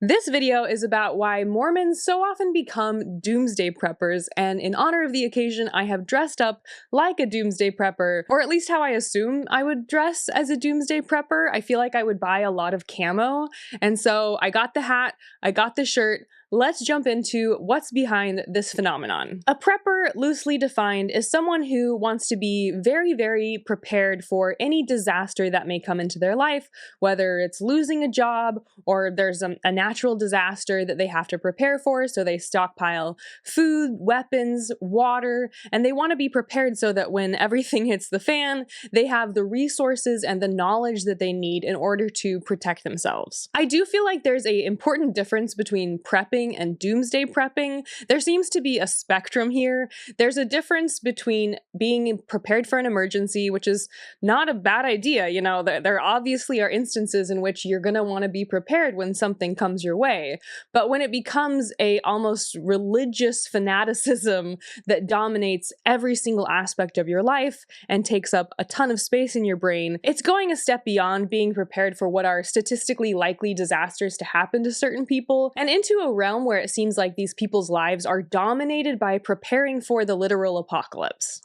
This video is about why Mormons so often become doomsday preppers, and in honor of the occasion, I have dressed up like a doomsday prepper, or at least how I assume I would dress as a doomsday prepper. I feel like I would buy a lot of camo, and so I got the hat, I got the shirt. Let's jump into what's behind this phenomenon. A prepper, loosely defined, is someone who wants to be very, very prepared for any disaster that may come into their life, whether it's losing a job or there's a natural disaster that they have to prepare for, so they stockpile food, weapons, water, and they want to be prepared so that when everything hits the fan, they have the resources and the knowledge that they need in order to protect themselves. I do feel like there's an important difference between prepping and doomsday prepping. There seems to be a spectrum here. There's a difference between being prepared for an emergency, which is not a bad idea. You know, there obviously are instances in which you're going to want to be prepared when something comes your way. But when it becomes a almost religious fanaticism that dominates every single aspect of your life and takes up a ton of space in your brain, it's going a step beyond being prepared for what are statistically likely disasters to happen to certain people and into a realm where it seems like these people's lives are dominated by preparing for the literal apocalypse.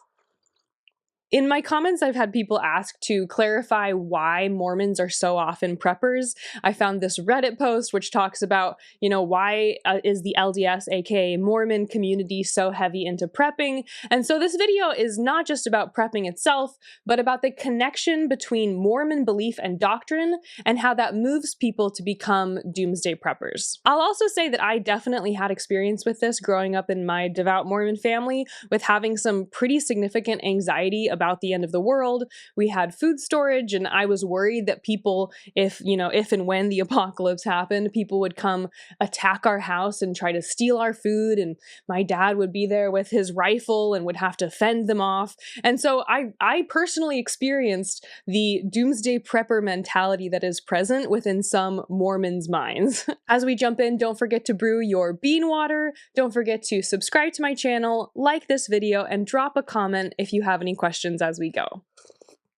In my comments, I've had people ask to clarify why Mormons are so often preppers. I found this Reddit post which talks about, why is the LDS, aka Mormon community, so heavy into prepping? And so this video is not just about prepping itself, but about the connection between Mormon belief and doctrine and how that moves people to become doomsday preppers. I'll also say that I definitely had experience with this growing up in my devout Mormon family, with having some pretty significant anxiety about the end of the world. We had food storage, and I was worried that people, if and when the apocalypse happened, people would come attack our house and try to steal our food, and my dad would be there with his rifle and would have to fend them off. And so I personally experienced the doomsday prepper mentality that is present within some Mormons' minds. As we jump in, don't forget to brew your bean water. Don't forget to subscribe to my channel, like this video, and drop a comment if you have any questions as we go.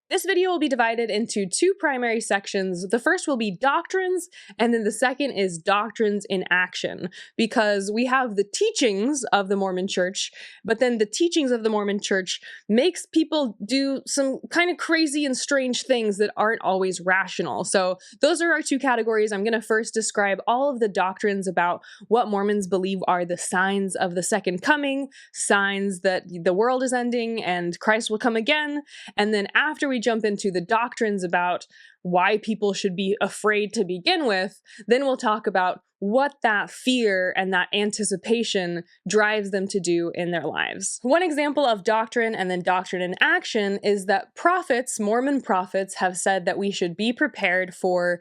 This video will be divided into two primary sections. The first will be doctrines, and then the second is doctrines in action, because we have the teachings of the Mormon Church, but then the teachings of the Mormon Church makes people do some kind of crazy and strange things that aren't always rational. So those are our two categories. I'm going to first describe all of the doctrines about what Mormons believe are the signs of the second coming, signs that the world is ending and Christ will come again, and then after we jump into the doctrines about why people should be afraid to begin with, then we'll talk about what that fear and that anticipation drives them to do in their lives. One example of doctrine and then doctrine in action is that prophets, Mormon prophets, have said that we should be prepared for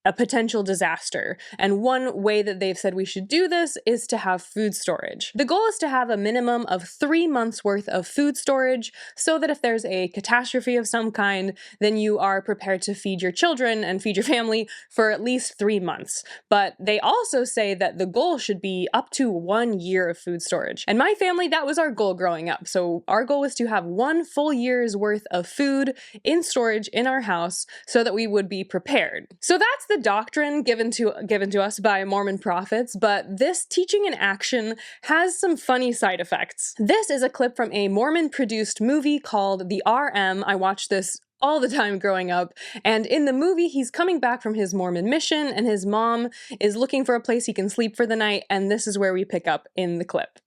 a potential disaster. And one way that they've said we should do this is to have food storage. The goal is to have a minimum of 3 months worth of food storage so that if there's a catastrophe of some kind, then you are prepared to feed your children and feed your family for at least 3 months. But they also say that the goal should be up to 1 year of food storage. And my family, that was our goal growing up. So our goal was to have 1 full year's worth of food in storage in our house so that we would be prepared. So that's the doctrine given to us by Mormon prophets, but this teaching in action has some funny side effects. This is a clip from a Mormon-produced movie called The RM. I watched this all the time growing up, and in the movie he's coming back from his Mormon mission and his mom is looking for a place he can sleep for the night, and this is where we pick up in the clip.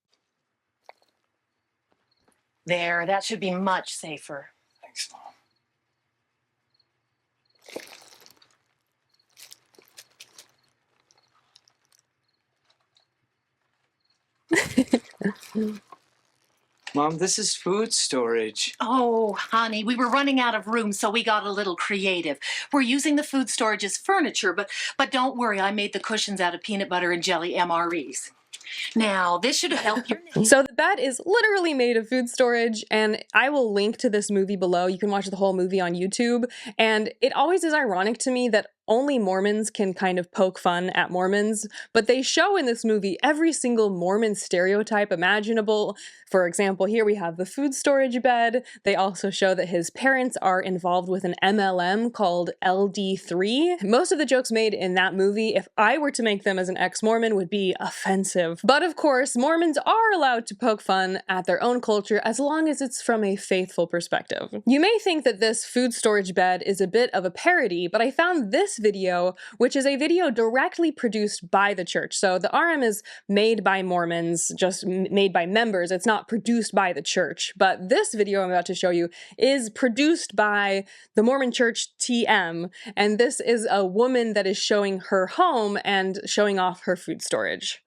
There, that should be much safer. Thanks, Mom. Mom, this is food storage. Oh, honey, we were running out of room, so we got a little creative. We're using the food storage as furniture, but don't worry, I made the cushions out of peanut butter and jelly MREs. Now, this should help your... So the bed is literally made of food storage, and I will link to this movie below. You can watch the whole movie on YouTube, and it always is ironic to me that only Mormons can kind of poke fun at Mormons, but they show in this movie every single Mormon stereotype imaginable. For example, here we have the food storage bed. They also show that his parents are involved with an MLM called LD3. Most of the jokes made in that movie, if I were to make them as an ex-Mormon, would be offensive. But of course, Mormons are allowed to poke fun at their own culture as long as it's from a faithful perspective. You may think that this food storage bed is a bit of a parody, but I found this video, which is a video directly produced by the church. So the RM is made by Mormons, just made by members. It's not produced by the church. But this video I'm about to show you is produced by the Mormon Church TM, and this is a woman that is showing her home and showing off her food storage.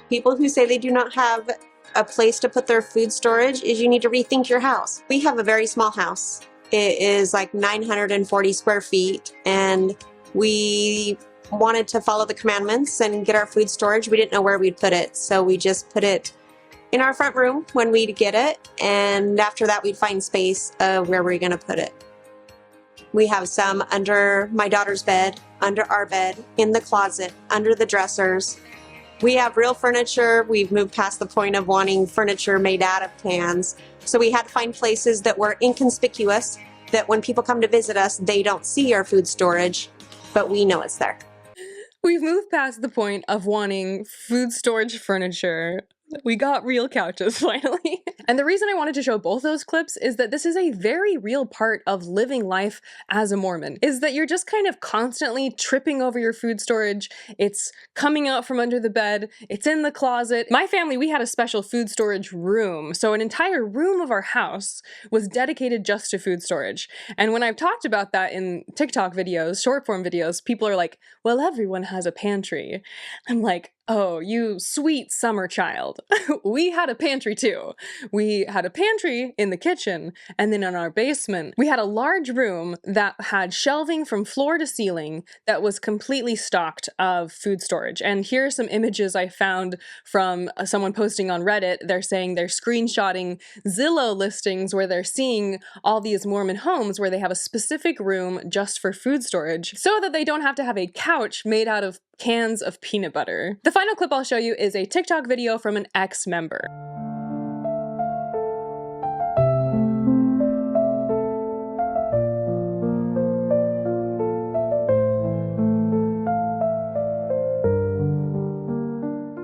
People who say they do not have a place to put their food storage, is you need to rethink your house. We have a very small house. It is like 940 square feet, and we wanted to follow the commandments and get our food storage. We didn't know where we'd put it, so we just put it in our front room when we'd get it, and after that we'd find space where we're gonna put it. We have some under my daughter's bed, under our bed, in the closet, under the dressers. We have real furniture. We've moved past the point of wanting furniture made out of cans. So we had to find places that were inconspicuous, that when people come to visit us, they don't see our food storage, but we know it's there. We've moved past the point of wanting food storage furniture. We got real couches finally. And the reason I wanted to show both those clips is that this is a very real part of living life as a Mormon, is that you're just kind of constantly tripping over your food storage. It's coming out from under the bed. It's in the closet. My family, we had a special food storage room. So an entire room of our house was dedicated just to food storage. And when I've talked about that in TikTok videos, short form videos, people are like, well, everyone has a pantry. I'm like, oh, you sweet summer child. We had a pantry too. We had a pantry in the kitchen, and then in our basement, we had a large room that had shelving from floor to ceiling that was completely stocked of food storage. And here are some images I found from someone posting on Reddit. They're saying they're screenshotting Zillow listings where they're seeing all these Mormon homes where they have a specific room just for food storage so that they don't have to have a couch made out of cans of peanut butter. The final clip I'll show you is a TikTok video from an ex-member.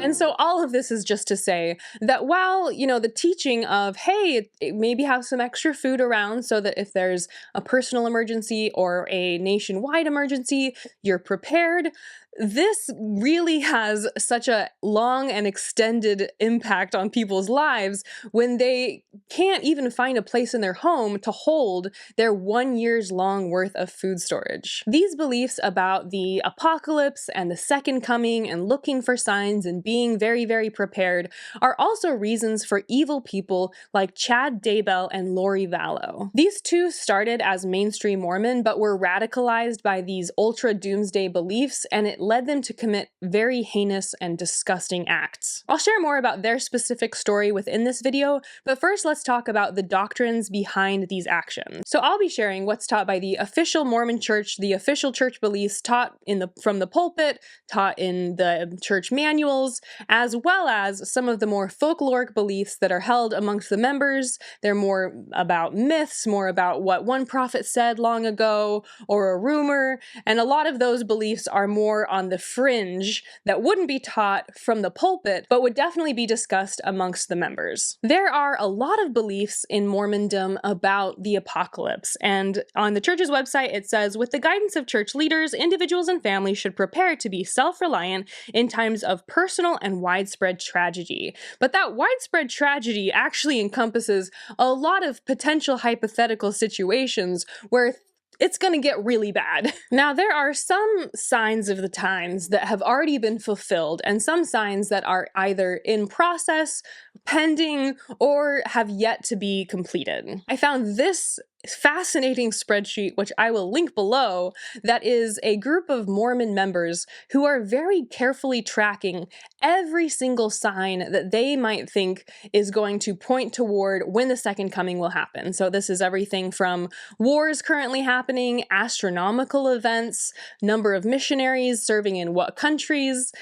And so all of this is just to say that while, you know, the teaching of, hey, maybe have some extra food around so that if there's a personal emergency or a nationwide emergency, you're prepared, this really has such a long and extended impact on people's lives when they can't even find a place in their home to hold their 1 year's long worth of food storage. These beliefs about the apocalypse and the second coming and looking for signs and being very, very prepared are also reasons for evil people like Chad Daybell and Lori Vallow. These two started as mainstream Mormon but were radicalized by these ultra doomsday beliefs, and it led them to commit very heinous and disgusting acts. I'll share more about their specific story within this video, but first let's talk about the doctrines behind these actions. So I'll be sharing what's taught by the official Mormon church, the official church beliefs taught from the pulpit, taught in the church manuals, as well as some of the more folkloric beliefs that are held amongst the members. They're more about myths, more about what one prophet said long ago, or a rumor, and a lot of those beliefs are more on the fringe that wouldn't be taught from the pulpit, but would definitely be discussed amongst the members. There are a lot of beliefs in Mormondom about the apocalypse, and on the church's website it says, with the guidance of church leaders, individuals and families should prepare to be self-reliant in times of personal and widespread tragedy. But that widespread tragedy actually encompasses a lot of potential hypothetical situations where it's gonna get really bad. Now, there are some signs of the times that have already been fulfilled, and some signs that are either in process, pending, or have yet to be completed. I found this fascinating spreadsheet, which I will link below, that is a group of Mormon members who are very carefully tracking every single sign that they might think is going to point toward when the second coming will happen. So this is everything from wars currently happening, astronomical events, number of missionaries serving in what countries,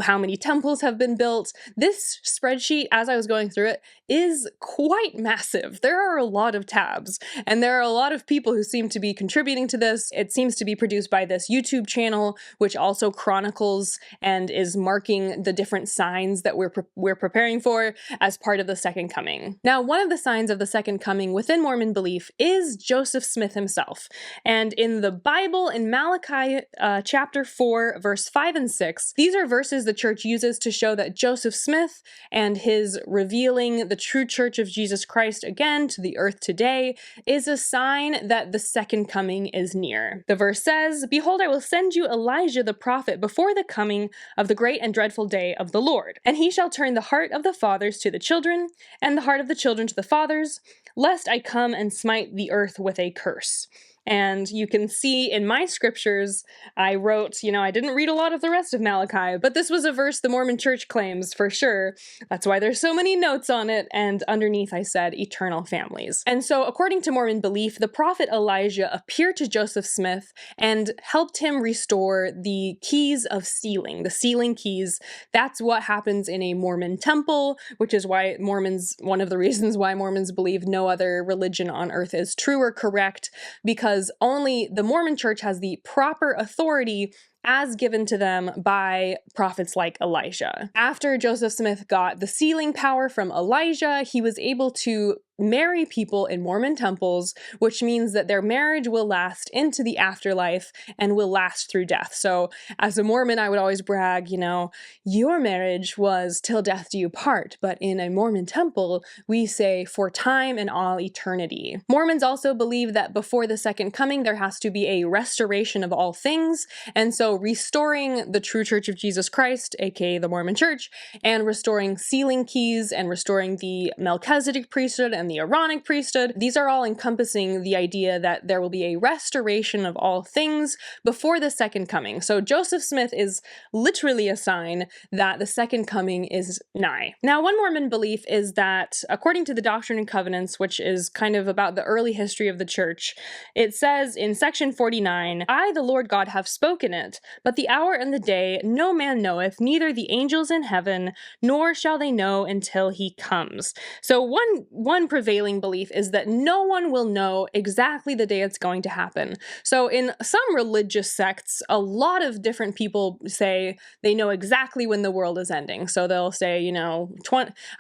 how many temples have been built. This spreadsheet, as I was going through it, is quite massive. There are a lot of tabs, and there are a lot of people who seem to be contributing to this. It seems to be produced by this YouTube channel, which also chronicles and is marking the different signs that we're preparing for as part of the second coming. Now, one of the signs of the second coming within Mormon belief is Joseph Smith himself. And in the Bible, in Malachi chapter 4, verse 5 and 6, these are verses the church uses to show that Joseph Smith and his revealing the true church of Jesus Christ again to the earth today is a sign that the second coming is near. The verse says, "Behold, I will send you Elijah the prophet before the coming of the great and dreadful day of the Lord. And he shall turn the heart of the fathers to the children, and the heart of the children to the fathers, lest I come and smite the earth with a curse." And you can see in my scriptures, I wrote, I didn't read a lot of the rest of Malachi, but this was a verse the Mormon church claims for sure. That's why there's so many notes on it. And underneath I said eternal families. And so according to Mormon belief, the prophet Elijah appeared to Joseph Smith and helped him restore the keys of sealing, the sealing keys. That's what happens in a Mormon temple, which is why one of the reasons why Mormons believe no other religion on earth is true or correct, because only the Mormon church has the proper authority as given to them by prophets like Elijah. After Joseph Smith got the sealing power from Elijah, he was able to marry people in Mormon temples, which means that their marriage will last into the afterlife and will last through death. So as a Mormon, I would always brag, your marriage was till death do you part, but in a Mormon temple, we say for time and all eternity. Mormons also believe that before the second coming, there has to be a restoration of all things, and so restoring the true church of Jesus Christ, aka the Mormon church, and restoring sealing keys and restoring the Melchizedek priesthood and the Aaronic priesthood. These are all encompassing the idea that there will be a restoration of all things before the second coming. So Joseph Smith is literally a sign that the second coming is nigh. Now, one Mormon belief is that according to the Doctrine and Covenants, which is kind of about the early history of the church, it says in section 49, "I, the Lord God, have spoken it, but the hour and the day no man knoweth, neither the angels in heaven, nor shall they know until he comes." So one prevailing belief is that no one will know exactly the day it's going to happen. So in some religious sects, a lot of different people say they know exactly when the world is ending. So they'll say,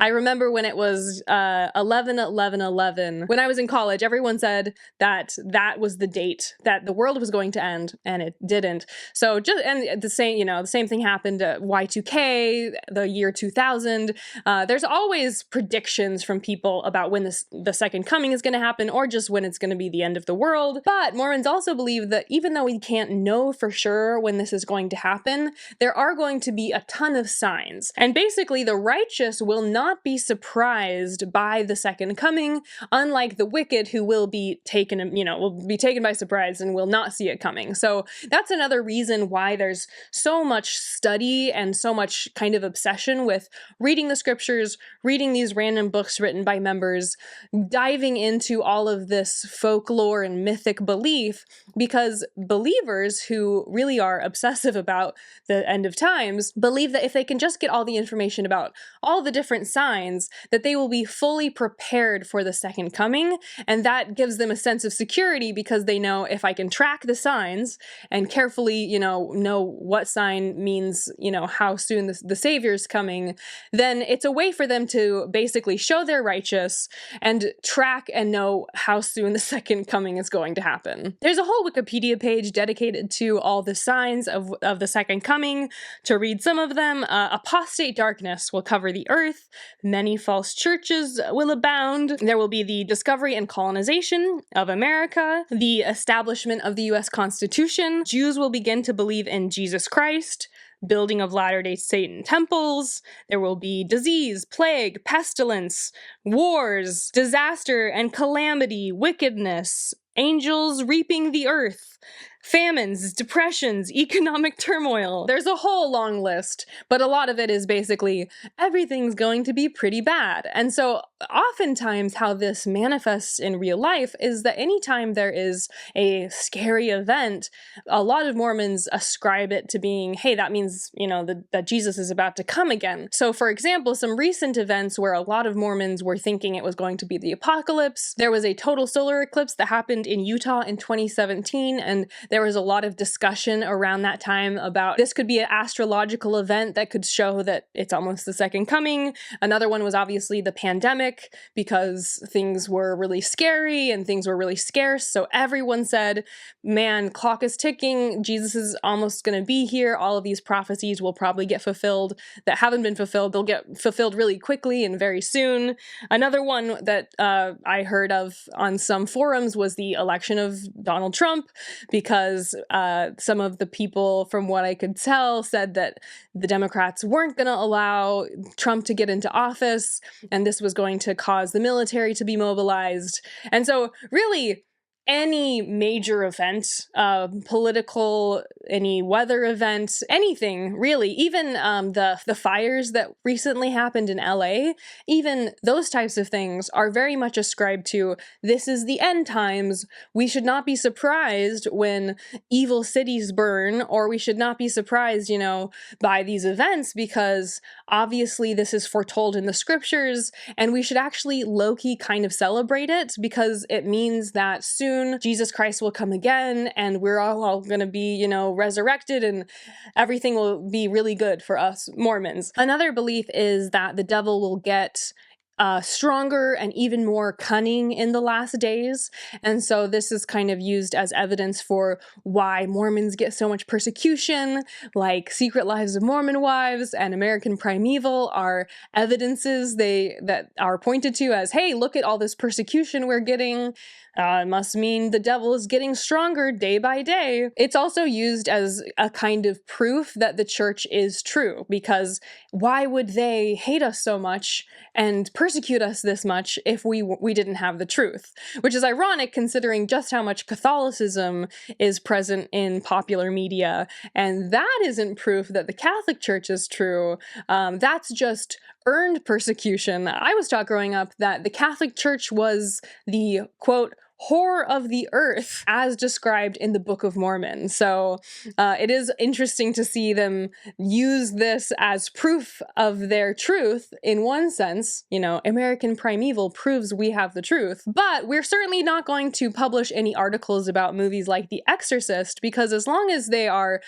I remember when it was 11/11/11. When I was in college, everyone said that was the date that the world was going to end, and it didn't. So the same thing happened at Y2K, the year 2000. There's always predictions from people about when the second coming is going to happen, or just when it's going to be the end of the world. But Mormons also believe that even though we can't know for sure when this is going to happen, there are going to be a ton of signs. And basically, the righteous will not be surprised by the second coming, unlike the wicked, who will be taken by surprise and will not see it coming. So that's another reason why there's so much study and so much kind of obsession with reading the scriptures, reading these random books written by members, diving into all of this folklore and mythic belief, because believers who really are obsessive about the end of times believe that if they can just get all the information about all the different signs, that they will be fully prepared for the second coming, and that gives them a sense of security because they know if I can track the signs and carefully, know what sign means, how soon the Savior's coming, then it's a way for them to basically show they're righteous and track and know how soon the second coming is going to happen. There's a whole Wikipedia page dedicated to all the signs of the second coming. To read some of them, apostate darkness will cover the earth, many false churches will abound, there will be the discovery and colonization of America, the establishment of the US Constitution, Jews will begin to believe in Jesus Christ, building of Latter-day Satan temples. There will be disease, plague, pestilence, wars, disaster and calamity, wickedness, angels reaping the earth, famines, depressions, economic turmoil. There's a whole long list, but a lot of it is basically everything's going to be pretty bad. And so oftentimes how this manifests in real life is that anytime there is a scary event, a lot of Mormons ascribe it to being, hey, that means, that Jesus is about to come again. So for example, some recent events where a lot of Mormons were thinking it was going to be the apocalypse. There was a total solar eclipse that happened in Utah in 2017, and there was a lot of discussion around that time about this could be an astrological event that could show that it's almost the second coming. Another one was obviously the pandemic, because things were really scary and things were really scarce. So everyone said, man, clock is ticking. Jesus is almost going to be here. All of these prophecies will probably get fulfilled that haven't been fulfilled. They'll get fulfilled really quickly and very soon. Another one that I heard of on some forums was the election of Donald Trump, because some of the people, from what I could tell, said that the Democrats weren't going to allow Trump to get into office, and this was going to cause the military to be mobilized. And so really, any major event, political, any weather event, anything really, even the fires that recently happened in LA, even those types of things are very much ascribed to, this is the end times. We should not be surprised when evil cities burn, or we should not be surprised, by these events, because obviously this is foretold in the scriptures, and we should actually low-key kind of celebrate it, because it means that soon Jesus Christ will come again, and we're all going to be, resurrected, and everything will be really good for us Mormons. Another belief is that the devil will get stronger and even more cunning in the last days. And so this is kind of used as evidence for why Mormons get so much persecution, like Secret Lives of Mormon Wives and American Primeval are evidences that are pointed to as, hey, look at all this persecution we're getting. It must mean the devil is getting stronger day by day. It's also used as a kind of proof that the church is true, because why would they hate us so much and persecute us this much if we didn't have the truth? Which is ironic, considering just how much Catholicism is present in popular media, and that isn't proof that the Catholic Church is true. That's just earned persecution. I was taught growing up that the Catholic Church was the, quote, whore of the earth, as described in the Book of Mormon. So it is interesting to see them use this as proof of their truth. In one sense, American Primeval proves we have the truth, but we're certainly not going to publish any articles about movies like The Exorcist, because as long as they are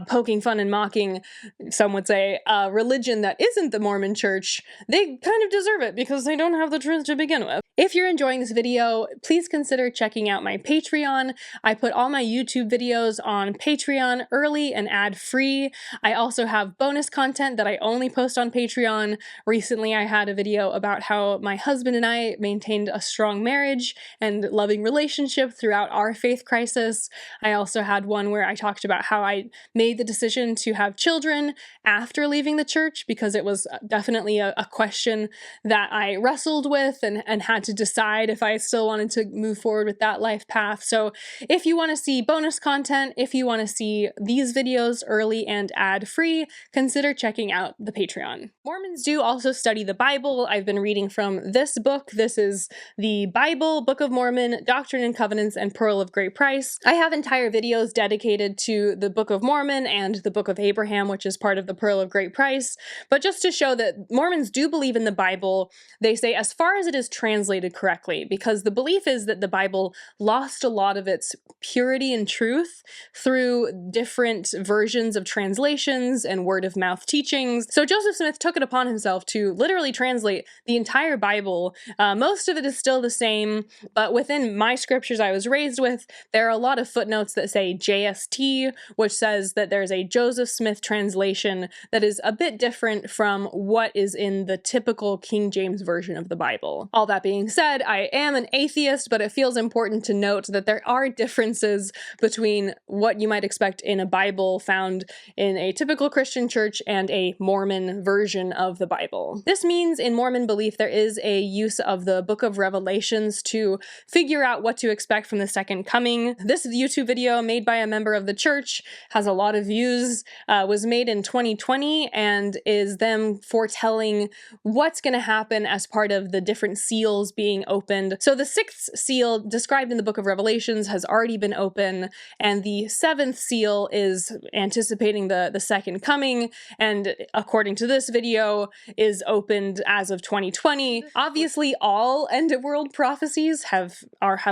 poking fun and mocking, some would say, religion that isn't the Mormon Church, they kind of deserve it because they don't have the truth to begin with. If you're enjoying this video, please consider checking out my Patreon. I put all my YouTube videos on Patreon early and ad-free. I also have bonus content that I only post on Patreon. Recently, I had a video about how my husband and I maintained a strong marriage and loving relationship throughout our faith crisis. I also had one where I talked about how I made the decision to have children after leaving the church, because it was definitely a question that I wrestled with and had to decide if I still wanted to move forward with that life path. So if you want to see bonus content, if you want to see these videos early and ad-free, consider checking out the Patreon. Mormons do also study the Bible. I've been reading from this book. This is the Bible, Book of Mormon, Doctrine and Covenants, and Pearl of Great Price. I have entire videos dedicated to the Book of Mormon and the Book of Abraham, which is part of the Pearl of Great Price. But just to show that Mormons do believe in the Bible, they say as far as it is translated correctly, because the belief is that the Bible lost a lot of its purity and truth through different versions of translations and word-of-mouth teachings. So Joseph Smith took it upon himself to literally translate the entire Bible. Most of it is still the same, but within my scriptures I was raised with, there are a lot of footnotes that say JST, which says that there's a Joseph Smith translation that is a bit different from what is in the typical King James version of the Bible. All that being said, I am an atheist, but it feels important to note that there are differences between what you might expect in a Bible found in a typical Christian church and a Mormon version of the Bible. This means in Mormon belief there is a use of the Book of Revelations to figure out what to expect from the second coming. This YouTube video made by a member of the church has a lot of views, was made in 2020, and is them foretelling what's going to happen as part of the different seals being opened. So the sixth seal described in the Book of Revelations has already been open, and the seventh seal is anticipating the second coming, and according to this video, is opened as of 2020. Obviously, all end of world prophecies have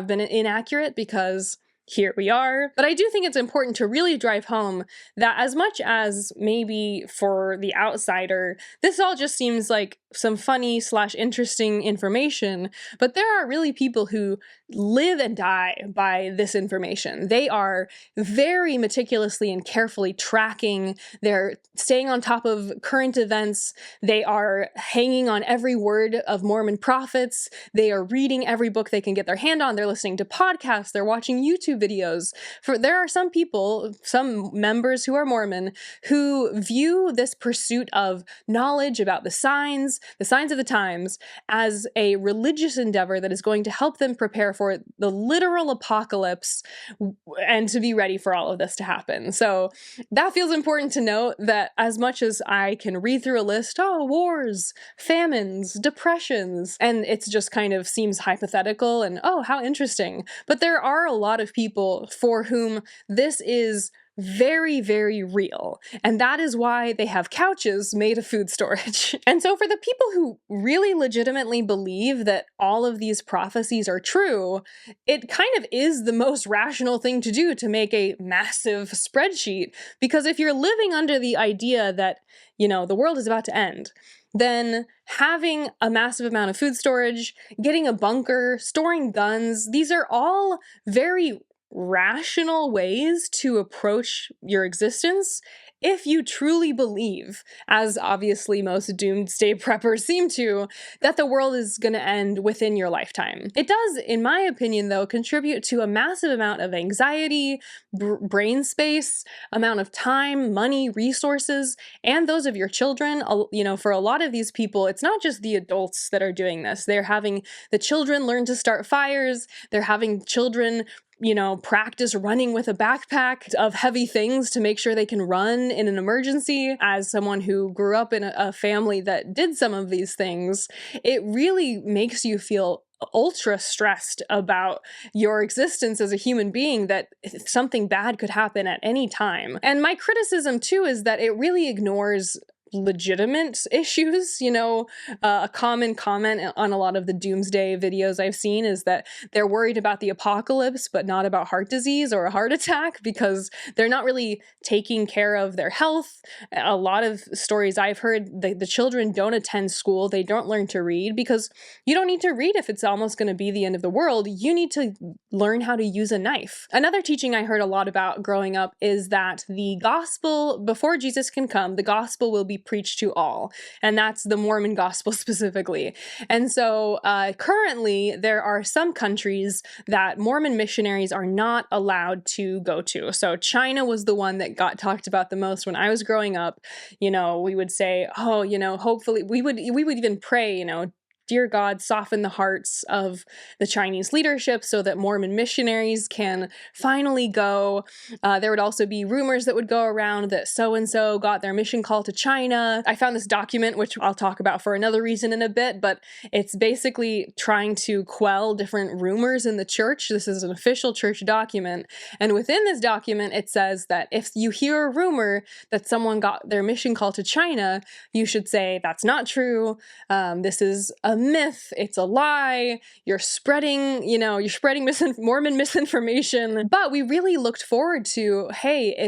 been inaccurate because here we are. But I do think it's important to really drive home that as much as maybe for the outsider, this all just seems like some funny / interesting information, but there are really people who live and die by this information. They are very meticulously and carefully tracking, they're staying on top of current events, they are hanging on every word of Mormon prophets, they are reading every book they can get their hand on, they're listening to podcasts, they're watching YouTube videos. There are some people, some members who are Mormon, who view this pursuit of knowledge about the signs of the times, as a religious endeavor that is going to help them prepare for the literal apocalypse and to be ready for all of this to happen. So that feels important to note, that as much as I can read through a list, wars, famines, depressions, and it's just kind of seems hypothetical and how interesting. But there are a lot of people for whom this is very, very real. And that is why they have couches made of food storage. And so for the people who really legitimately believe that all of these prophecies are true, it kind of is the most rational thing to do to make a massive spreadsheet. Because if you're living under the idea that, the world is about to end, then having a massive amount of food storage, getting a bunker, storing guns, these are all very rational ways to approach your existence if you truly believe, as obviously most doomsday preppers seem to, that the world is going to end within your lifetime. It does, in my opinion, though, contribute to a massive amount of anxiety, brain space, amount of time, money, resources, and those of your children. For a lot of these people, it's not just the adults that are doing this. They're having the children learn to start fires. They're having children practice running with a backpack of heavy things to make sure they can run in an emergency. As someone who grew up in a family that did some of these things, it really makes you feel ultra stressed about your existence as a human being, that something bad could happen at any time. And my criticism too is that it really ignores legitimate issues. A common comment on a lot of the doomsday videos I've seen is that they're worried about the apocalypse, but not about heart disease or a heart attack, because they're not really taking care of their health. A lot of stories I've heard, the children don't attend school, they don't learn to read, because you don't need to read if it's almost going to be the end of the world. You need to learn how to use a knife. Another teaching I heard a lot about growing up is that the gospel, before Jesus can come, the gospel will be preached to all. And that's the Mormon gospel specifically. And so currently there are some countries that Mormon missionaries are not allowed to go to. So China was the one that got talked about the most when I was growing up. We would say, hopefully we would even pray, dear God, soften the hearts of the Chinese leadership so that Mormon missionaries can finally go. There would also be rumors that would go around that so-and-so got their mission call to China. I found this document, which I'll talk about for another reason in a bit, but it's basically trying to quell different rumors in the church. This is an official church document. And within this document, it says that if you hear a rumor that someone got their mission call to China, you should say, that's not true. This is a myth, it's a lie, you're spreading Mormon misinformation. But we really looked forward to,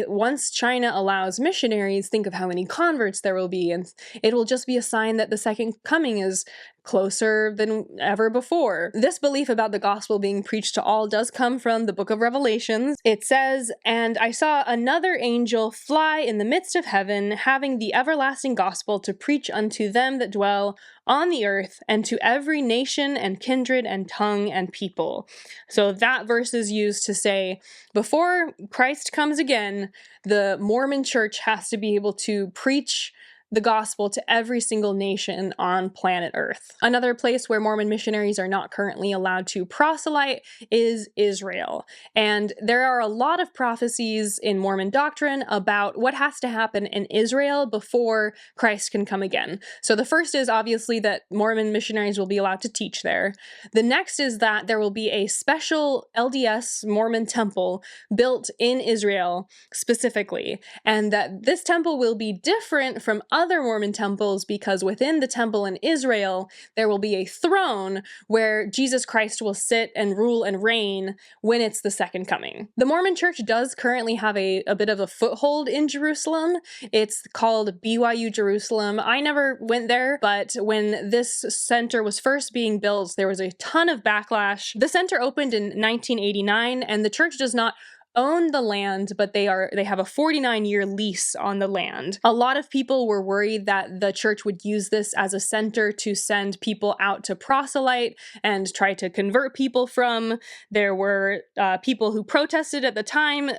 once China allows missionaries, think of how many converts there will be, and it will just be a sign that the second coming is closer than ever before. This belief about the gospel being preached to all does come from the book of Revelations. It says, "And I saw another angel fly in the midst of heaven, having the everlasting gospel to preach unto them that dwell on the earth, and to every nation and kindred and tongue and people." So that verse is used to say, before Christ comes again, the Mormon church has to be able to preach the gospel to every single nation on planet Earth. Another place where Mormon missionaries are not currently allowed to proselyte is Israel. And there are a lot of prophecies in Mormon doctrine about what has to happen in Israel before Christ can come again. So the first is obviously that Mormon missionaries will be allowed to teach there. The next is that there will be a special LDS Mormon temple built in Israel specifically, and that this temple will be different from other Mormon temples because within the temple in Israel, there will be a throne where Jesus Christ will sit and rule and reign when it's the second coming. The Mormon church does currently have a bit of a foothold in Jerusalem. It's called BYU Jerusalem. I never went there, but when this center was first being built, there was a ton of backlash. The center opened in 1989, and the church does not own the land, but they have a 49-year lease on the land. A lot of people were worried that the church would use this as a center to send people out to proselyte and try to convert people from. There were people who protested at the time,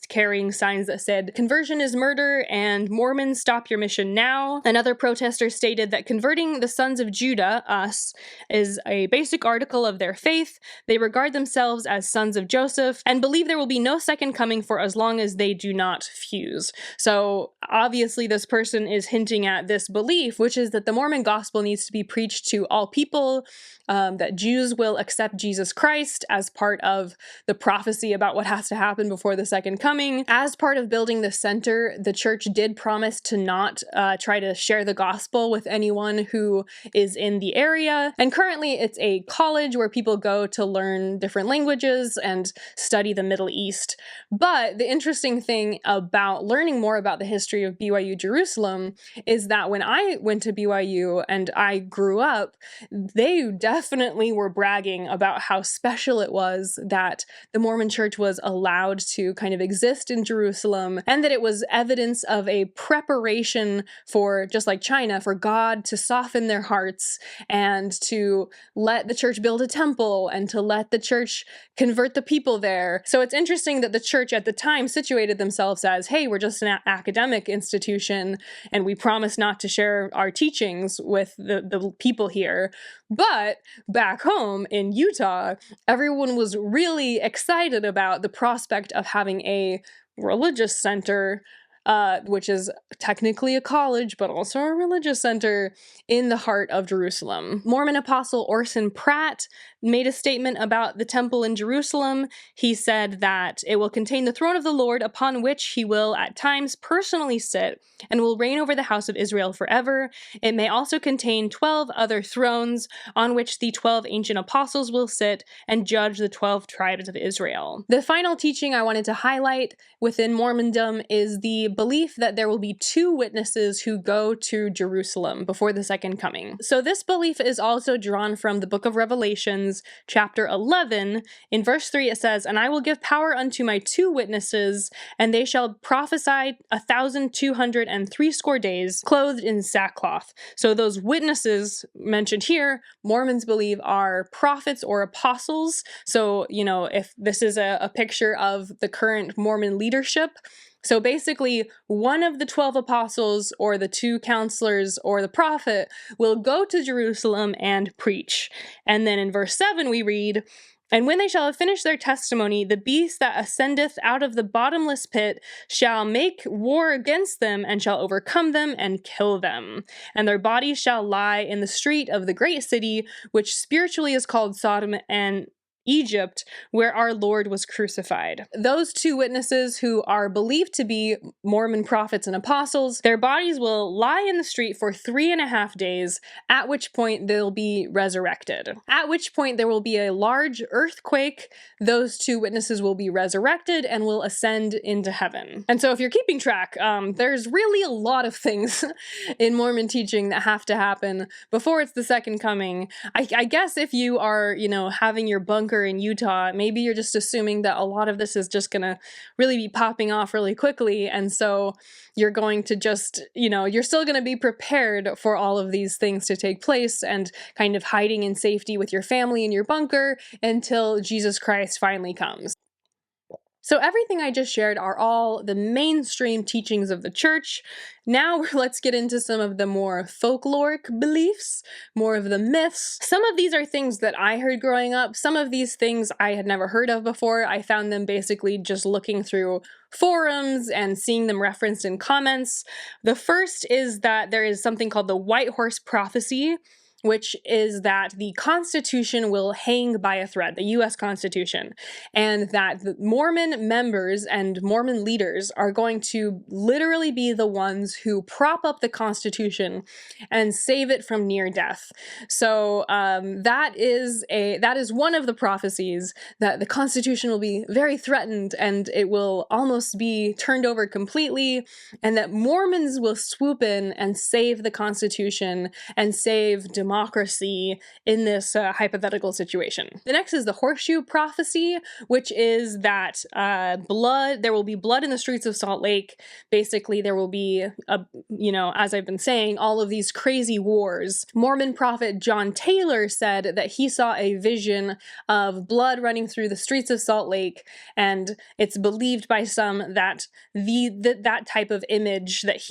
carrying signs that said, "Conversion is murder," and "Mormons, stop your mission now." Another protester stated that converting the sons of Judah, us, is a basic article of their faith. They regard themselves as sons of Joseph and believe there will be no second coming for as long as they do not fuse. So obviously this person is hinting at this belief, which is that the Mormon gospel needs to be preached to all people, that Jews will accept Jesus Christ as part of the prophecy about what has to happen before the second coming. As part of building the center, the church did promise to not try to share the gospel with anyone who is in the area. And currently it's a college where people go to learn different languages and study the Middle East. But the interesting thing about learning more about the history of BYU Jerusalem is that when I went to BYU and I grew up, they definitely were bragging about how special it was that the Mormon church was allowed to kind of exist in Jerusalem, and that it was evidence of a preparation for, just like China, for God to soften their hearts and to let the church build a temple and to let the church convert the people there. So it's interesting that the church at the time situated themselves as, hey, we're just an academic institution and we promise not to share our teachings with the people here. But back home in Utah, everyone was really excited about the prospect of having a religious center, which is technically a college, but also a religious center in the heart of Jerusalem. Mormon apostle Orson Pratt made a statement about the temple in Jerusalem. He said that it will contain the throne of the Lord, upon which he will at times personally sit, and will reign over the house of Israel forever. It may also contain 12 other thrones, on which the 12 ancient apostles will sit and judge the 12 tribes of Israel. The final teaching I wanted to highlight within Mormondom is the belief that there will be 2 witnesses who go to Jerusalem before the second coming. So this belief is also drawn from the book of Revelations, chapter 11. In verse 3 it says, "And I will give power unto my 2 witnesses, and they shall prophesy 1,260 days, clothed in sackcloth." So those witnesses mentioned here, Mormons believe are prophets or apostles. So, if this is a picture of the current Mormon leadership, so basically, one of the 12 apostles or the 2 counselors or the prophet will go to Jerusalem and preach. And then in verse 7 we read, "And when they shall have finished their testimony, the beast that ascendeth out of the bottomless pit shall make war against them, and shall overcome them and kill them. And their bodies shall lie in the street of the great city, which spiritually is called Sodom and Egypt, where our Lord was crucified. Those two witnesses, who are believed to be Mormon prophets and apostles, their bodies will lie in the street for 3.5 days, at which point they'll be resurrected. At which point there will be a large earthquake, those two witnesses will be resurrected and will ascend into heaven. And so if you're keeping track, there's really a lot of things in Mormon teaching that have to happen before it's the second coming. I guess if you are, having your bunker in Utah, maybe you're just assuming that a lot of this is just gonna really be popping off really quickly, and so you're going to just, you're still gonna be prepared for all of these things to take place and kind of hiding in safety with your family in your bunker until Jesus Christ finally comes. So everything I just shared are all the mainstream teachings of the church. Now let's get into some of the more folkloric beliefs, more of the myths. Some of these are things that I heard growing up. Some of these things I had never heard of before. I found them basically just looking through forums and seeing them referenced in comments. The first is that there is something called the White Horse Prophecy, which is that the Constitution will hang by a thread, the US Constitution, and that the Mormon members and Mormon leaders are going to literally be the ones who prop up the Constitution and save it from near death. So that is one of the prophecies, that the Constitution will be very threatened and it will almost be turned over completely, and that Mormons will swoop in and save the Constitution and save democracy in this hypothetical situation. The next is the Horseshoe Prophecy, which is that there will be blood in the streets of Salt Lake. Basically, there will be, as I've been saying, all of these crazy wars. Mormon prophet John Taylor said that he saw a vision of blood running through the streets of Salt Lake, and it's believed by some that that type of image that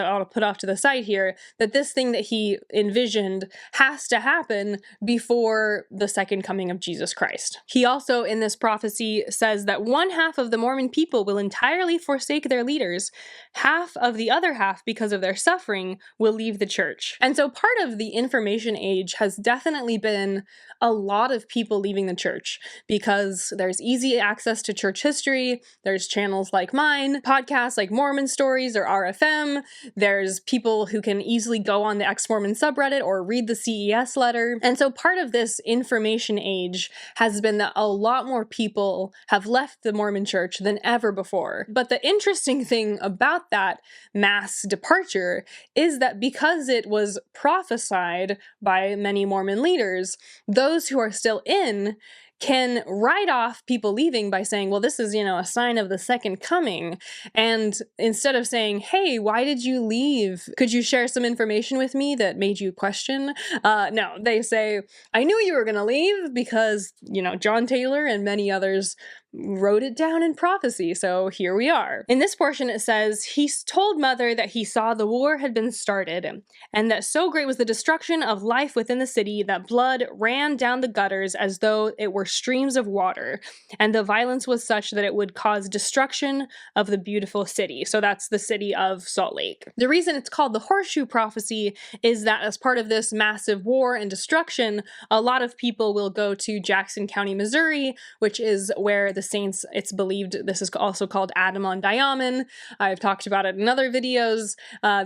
I'll put off to the side here, that this thing that he envisioned has to happen before the second coming of Jesus Christ. He also, in this prophecy, says that 1/2 of the Mormon people will entirely forsake their leaders. Half of the other half, because of their suffering, will leave the church. And so part of the information age has definitely been a lot of people leaving the church, because there's easy access to church history. There's channels like mine, podcasts like Mormon Stories or RFM. There's people who can easily go on the ex-Mormon subreddit or read the CES letter. And so part of this information age has been that a lot more people have left the Mormon church than ever before. But the interesting thing about that mass departure is that because it was prophesied by many Mormon leaders, those who are still in can write off people leaving by saying, well, this is, a sign of the second coming. And instead of saying, hey, why did you leave? Could you share some information with me that made you question? No, they say, I knew you were going to leave because, John Taylor and many others wrote it down in prophecy, so here we are. In this portion it says, he told Mother that he saw the war had been started, and that so great was the destruction of life within the city that blood ran down the gutters as though it were streams of water, and the violence was such that it would cause destruction of the beautiful city. So that's the city of Salt Lake. The reason it's called the Horseshoe Prophecy is that as part of this massive war and destruction, a lot of people will go to Jackson County, Missouri, which is where the saints, it's believed, this is also called Adamon-Diamond. I've talked about it in other videos.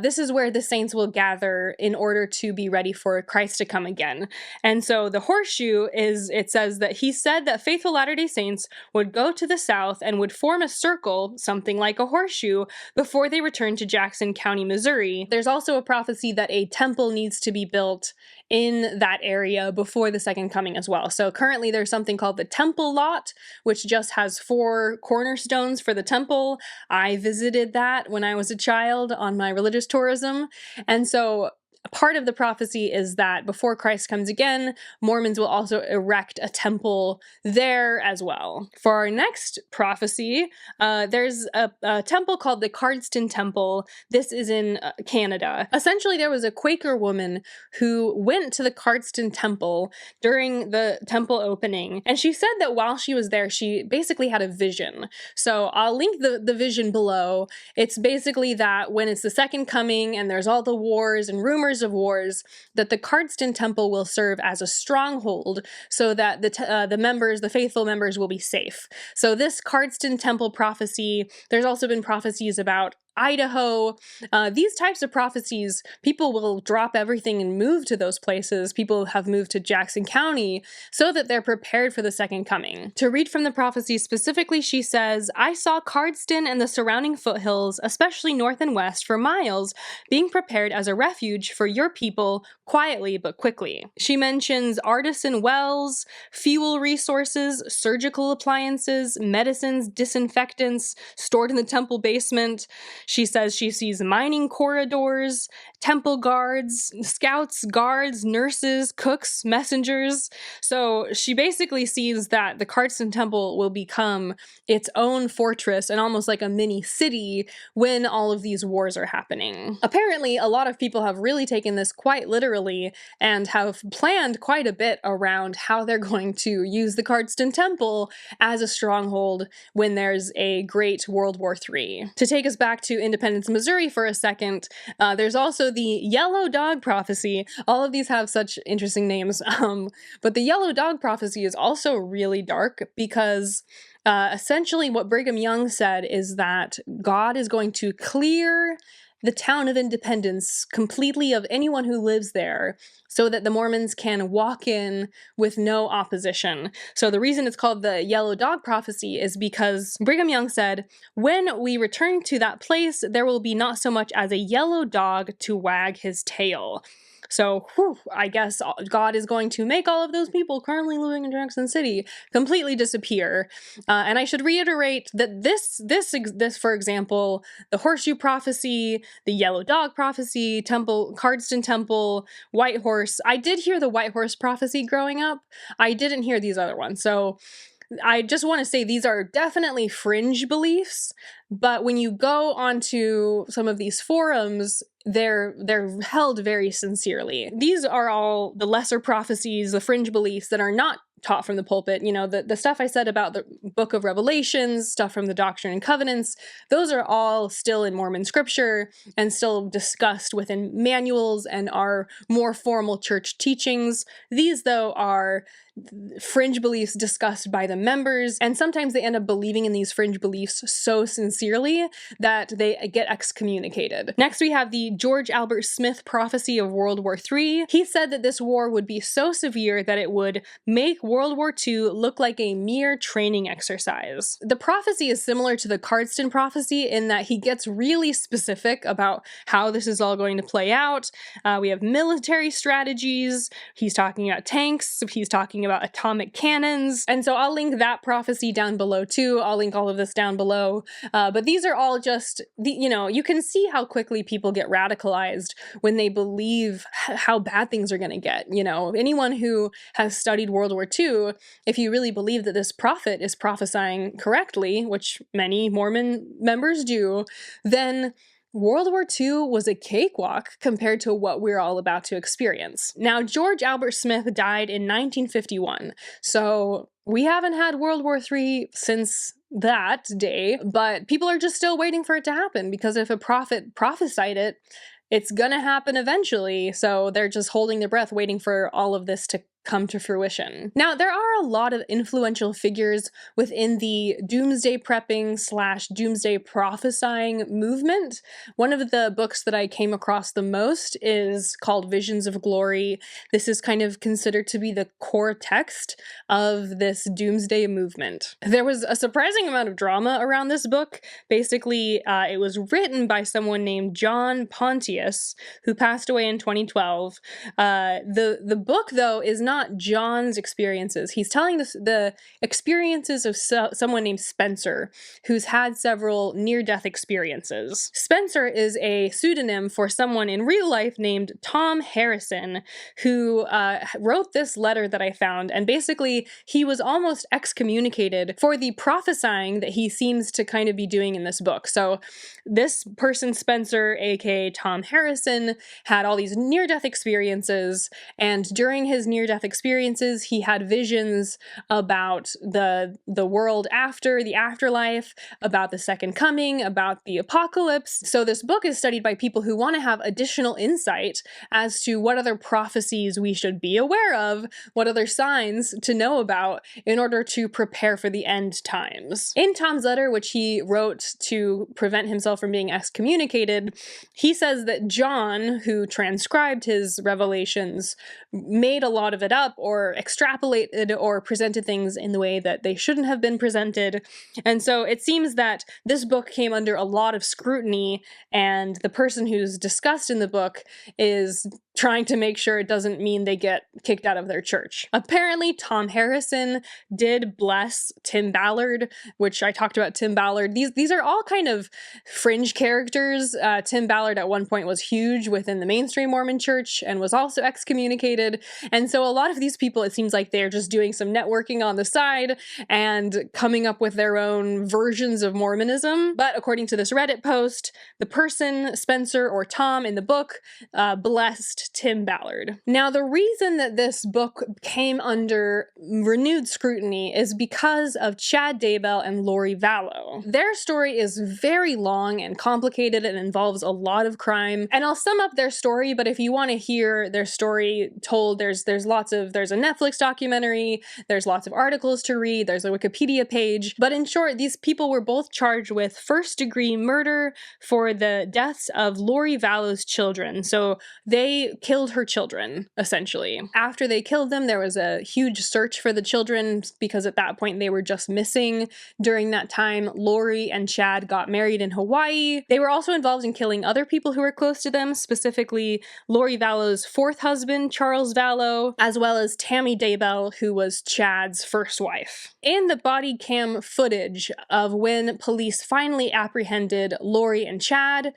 This is where the saints will gather in order to be ready for Christ to come again. And so the horseshoe it says that he said that faithful Latter-day Saints would go to the south and would form a circle, something like a horseshoe, before they return to Jackson County, Missouri. There's also a prophecy that a temple needs to be built in that area before the second coming as well. So currently there's something called the Temple Lot, which just has 4 cornerstones for the temple. I visited that when I was a child on my religious tourism. And so part of the prophecy is that before Christ comes again, Mormons will also erect a temple there as well. For our next prophecy, there's a temple called the Cardston Temple. This is in Canada. Essentially, there was a Quaker woman who went to the Cardston Temple during the temple opening, and she said that while she was there, she basically had a vision. So I'll link the vision below. It's basically that when it's the second coming and there's all the wars and rumors rumors of wars, that the Cardston Temple will serve as a stronghold so that the faithful members will be safe. So this Cardston Temple prophecy, there's also been prophecies about Idaho. These types of prophecies, people will drop everything and move to those places. People have moved to Jackson County so that they're prepared for the second coming. To read from the prophecy specifically, she says, "I saw Cardston and the surrounding foothills, especially north and west, for miles, being prepared as a refuge for your people, quietly but quickly." She mentions artisan wells, fuel resources, surgical appliances, medicines, disinfectants stored in the temple basement. She says she sees mining corridors, temple guards, scouts, guards, nurses, cooks, messengers. So she basically sees that the Cardston Temple will become its own fortress and almost like a mini city when all of these wars are happening. Apparently, a lot of people have really taken this quite literally and have planned quite a bit around how they're going to use the Cardston Temple as a stronghold when there's a great World War III. To take us back to Independence, Missouri for a second, there's also the Yellow Dog Prophecy. All of these have such interesting names, but the Yellow Dog Prophecy is also really dark because essentially what Brigham Young said is that God is going to clear the town of Independence completely of anyone who lives there so that the Mormons can walk in with no opposition. So the reason it's called the Yellow Dog Prophecy is because Brigham Young said, "When we return to that place, there will be not so much as a yellow dog to wag his tail." So, I guess God is going to make all of those people currently living in Jackson City completely disappear. And I should reiterate that this, for example, the Horseshoe Prophecy, the Yellow Dog Prophecy, Cardston Temple, White Horse. I did hear the White Horse Prophecy growing up. I didn't hear these other ones. So I just want to say these are definitely fringe beliefs, but when you go onto some of these forums, they're held very sincerely. These are all the lesser prophecies, the fringe beliefs that are not taught from the pulpit. You know, the stuff I said about the Book of Revelations, stuff from the Doctrine and Covenants, those are all still in Mormon scripture and still discussed within manuals and are more formal church teachings. These, though, are fringe beliefs discussed by the members, and sometimes they end up believing in these fringe beliefs so sincerely that they get excommunicated. Next, we have the George Albert Smith prophecy of World War III. He said that this war would be so severe that it would make World War II look like a mere training exercise. The prophecy is similar to the Cardston prophecy in that he gets really specific about how this is all going to play out. We have military strategies, he's talking about tanks, he's talking about atomic cannons, and so I'll link that prophecy down below too. I'll link all of this down below, but these are all just, you can see how quickly people get radicalized when they believe how bad things are going to get. Anyone who has studied World War II, if you really believe that this prophet is prophesying correctly, which many Mormon members do, then World War II was a cakewalk compared to what we're all about to experience. Now, George Albert Smith died in 1951, so we haven't had World War III since that day, but people are just still waiting for it to happen, because if a prophet prophesied it, it's gonna happen eventually, so they're just holding their breath waiting for all of this to come to fruition. Now, there are a lot of influential figures within the doomsday prepping / doomsday prophesying movement. One of the books that I came across the most is called Visions of Glory. This is kind of considered to be the core text of this doomsday movement. There was a surprising amount of drama around this book. Basically, it was written by someone named John Pontius, who passed away in 2012. The book, though, is not John's experiences. He's telling the experiences of someone named Spencer, who's had several near-death experiences. Spencer is a pseudonym for someone in real life named Tom Harrison, who wrote this letter that I found, and basically he was almost excommunicated for the prophesying that he seems to kind of be doing in this book. So this person, Spencer, aka Tom Harrison had all these near-death experiences, and during his near-death experiences, he had visions about the world after, the afterlife, about the second coming, about the apocalypse. So this book is studied by people who want to have additional insight as to what other prophecies we should be aware of, what other signs to know about in order to prepare for the end times. In Tom's letter, which he wrote to prevent himself from being excommunicated, he says that John, who transcribed his revelations, made a lot of it up or extrapolated or presented things in the way that they shouldn't have been presented. And so it seems that this book came under a lot of scrutiny, and the person who's discussed in the book is trying to make sure it doesn't mean they get kicked out of their church. Apparently, Tom Harrison did bless Tim Ballard, which I talked about Tim Ballard. These are all kind of fringe characters. Tim Ballard at one point was huge within the mainstream Mormon church and was also excommunicated. And so a lot of these people, it seems like they're just doing some networking on the side and coming up with their own versions of Mormonism. But according to this Reddit post, the person, Spencer or Tom in the book, blessed Tim Ballard. Now, the reason that this book came under renewed scrutiny is because of Chad Daybell and Lori Vallow. Their story is very long and complicated and involves a lot of crime. And I'll sum up their story, but if you want to hear their story told, there's a Netflix documentary, there's lots of articles to read, there's a Wikipedia page. But in short, these people were both charged with first-degree murder for the deaths of Lori Vallow's children. So they killed her children, essentially. After they killed them, there was a huge search for the children because at that point they were just missing. During that time, Lori and Chad got married in Hawaii. They were also involved in killing other people who were close to them, specifically Lori Vallow's fourth husband, Charles Vallow, as well as Tammy Daybell, who was Chad's first wife. In the body cam footage of when police finally apprehended Lori and Chad,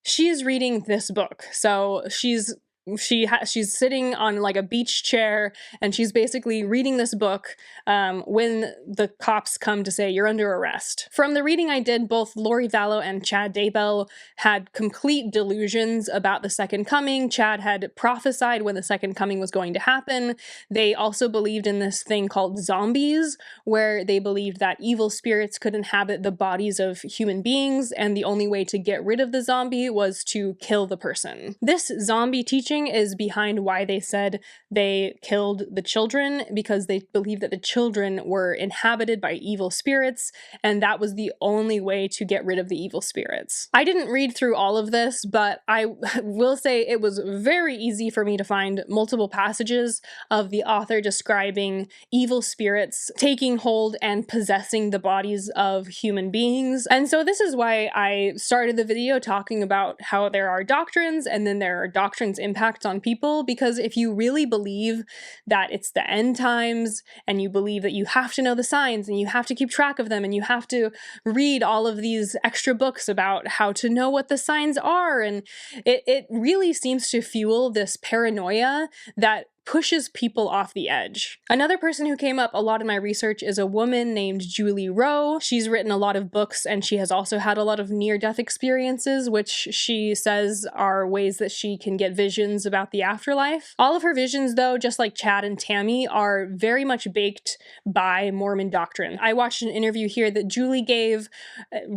she's reading this book. So she's sitting on like a beach chair and she's basically reading this book when the cops come to say you're under arrest. From the reading I did, both Lori Vallow and Chad Daybell had complete delusions about the second coming. Chad had prophesied when the second coming was going to happen. They also believed in this thing called zombies, where they believed that evil spirits could inhabit the bodies of human beings, and the only way to get rid of the zombie was to kill the person. This zombie teaching is behind why they said they killed the children, because they believed that the children were inhabited by evil spirits, and that was the only way to get rid of the evil spirits. I didn't read through all of this, but I will say it was very easy for me to find multiple passages of the author describing evil spirits taking hold and possessing the bodies of human beings. And so this is why I started the video talking about how there are doctrines and then there are doctrines impact on people, because if you really believe that it's the end times and you believe that you have to know the signs and you have to keep track of them and you have to read all of these extra books about how to know what the signs are, and it really seems to fuel this paranoia that pushes people off the edge. Another person who came up a lot in my research is a woman named Julie Rowe. She's written a lot of books and she has also had a lot of near-death experiences, which she says are ways that she can get visions about the afterlife. All of her visions, though, just like Chad and Tammy, are very much baked by Mormon doctrine. I watched an interview here that Julie gave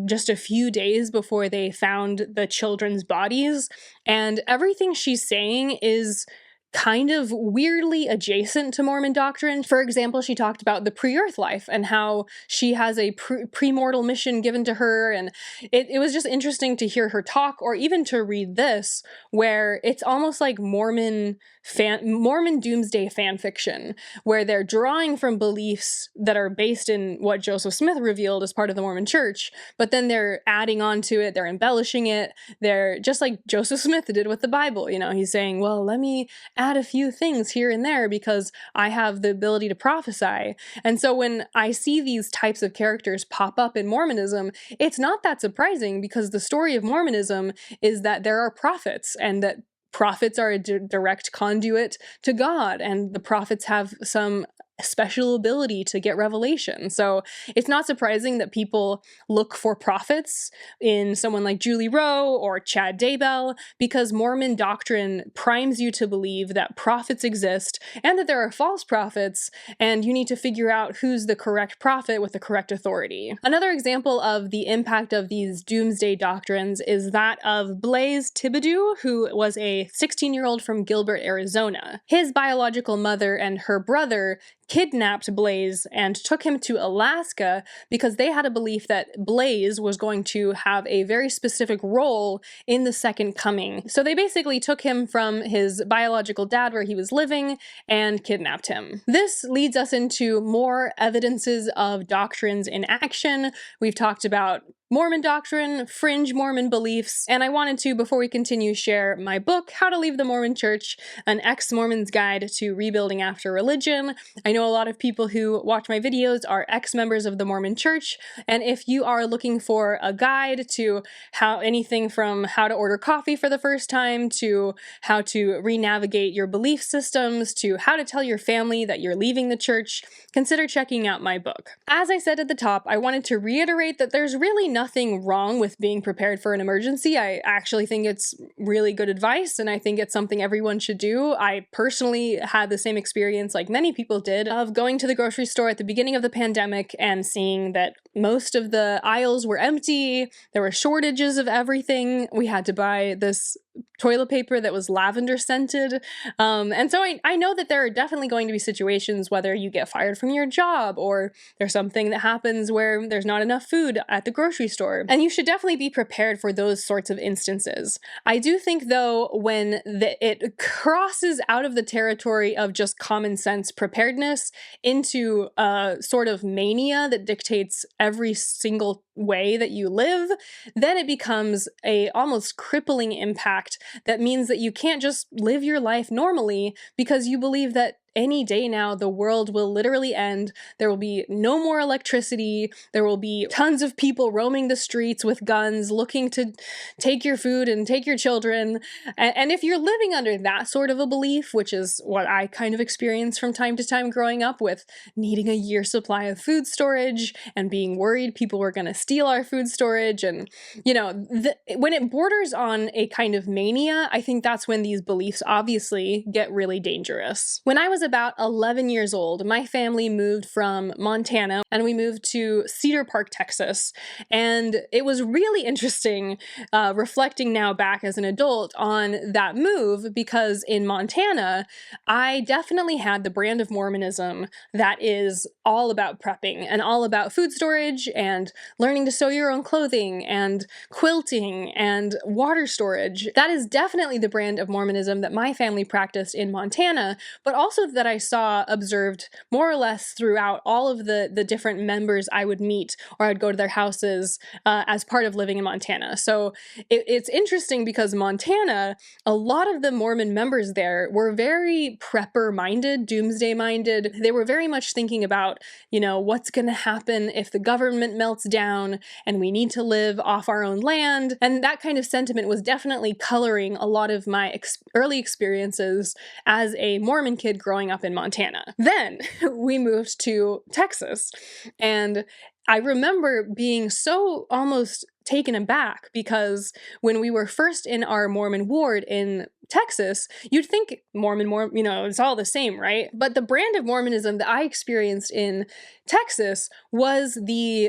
just a few days before they found the children's bodies, and everything she's saying is kind of weirdly adjacent to Mormon doctrine. For example, she talked about the pre-earth life and how she has a premortal mission given to her, and it was just interesting to hear her talk, or even to read this, where it's almost like Mormon Doomsday fan fiction, where they're drawing from beliefs that are based in what Joseph Smith revealed as part of the Mormon Church, but then they're adding on to it, they're embellishing it, they're just like Joseph Smith did with the Bible. You know, he's saying, well, let me add a few things here and there because I have the ability to prophesy. And so when I see these types of characters pop up in Mormonism, it's not that surprising, because the story of Mormonism is that there are prophets, and that prophets are a direct conduit to God, and the prophets have some special ability to get revelation. So it's not surprising that people look for prophets in someone like Julie Rowe or Chad Daybell, because Mormon doctrine primes you to believe that prophets exist and that there are false prophets, and you need to figure out who's the correct prophet with the correct authority. Another example of the impact of these doomsday doctrines is that of Blaise Thibodeau, who was a 16-year-old from Gilbert, Arizona. His biological mother and her brother kidnapped Blaise and took him to Alaska because they had a belief that Blaise was going to have a very specific role in the second coming. So they basically took him from his biological dad where he was living and kidnapped him. This leads us into more evidences of doctrines in action. We've talked about Mormon doctrine, fringe Mormon beliefs, and I wanted to, before we continue, share my book, How to Leave the Mormon Church, an ex-Mormon's guide to rebuilding after religion. I know a lot of people who watch my videos are ex-members of the Mormon Church, and if you are looking for a guide to anything from how to order coffee for the first time, to how to re-navigate your belief systems, to how to tell your family that you're leaving the church, consider checking out my book. As I said at the top, I wanted to reiterate that there's really nothing wrong with being prepared for an emergency. I actually think it's really good advice, and I think it's something everyone should do. I personally had the same experience, like many people did, of going to the grocery store at the beginning of the pandemic and seeing that most of the aisles were empty. There were shortages of everything. We had to buy this toilet paper that was lavender scented. And so I know that there are definitely going to be situations, whether you get fired from your job or there's something that happens where there's not enough food at the grocery store. And you should definitely be prepared for those sorts of instances. I do think, though, when it crosses out of the territory of just common sense preparedness into a sort of mania that dictates every single way that you live, then it becomes a almost crippling impact that means that you can't just live your life normally because you believe that any day now the world will literally end. There will be no more electricity. There will be tons of people roaming the streets with guns looking to take your food and take your children. And if you're living under that sort of a belief, which is what I kind of experienced from time to time growing up, with needing a year's supply of food storage and being worried people were going to steal our food storage, and when it borders on a kind of mania, I think that's when these beliefs obviously get really dangerous. When I was about 11 years old, my family moved from Montana and we moved to Cedar Park, Texas. And it was really interesting reflecting now back as an adult on that move, because in Montana, I definitely had the brand of Mormonism that is all about prepping and all about food storage and learning to sew your own clothing and quilting and water storage. That is definitely the brand of Mormonism that my family practiced in Montana, but also that I saw observed more or less throughout all of the different members I would meet, or I would go to their houses as part of living in Montana. So it's interesting because Montana, a lot of the Mormon members there were very prepper-minded, doomsday-minded. They were very much thinking about, what's going to happen if the government melts down and we need to live off our own land. And that kind of sentiment was definitely coloring a lot of my early experiences as a Mormon kid growing up in Montana. Then we moved to Texas, and I remember being so almost taken aback because when we were first in our Mormon ward in Texas, you'd think Mormon, it's all the same, right? But the brand of Mormonism that I experienced in Texas was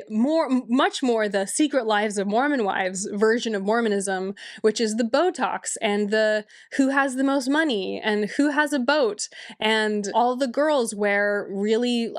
much more the Secret Lives of Mormon Wives version of Mormonism, which is the Botox and the who has the most money and who has a boat, and all the girls wear really,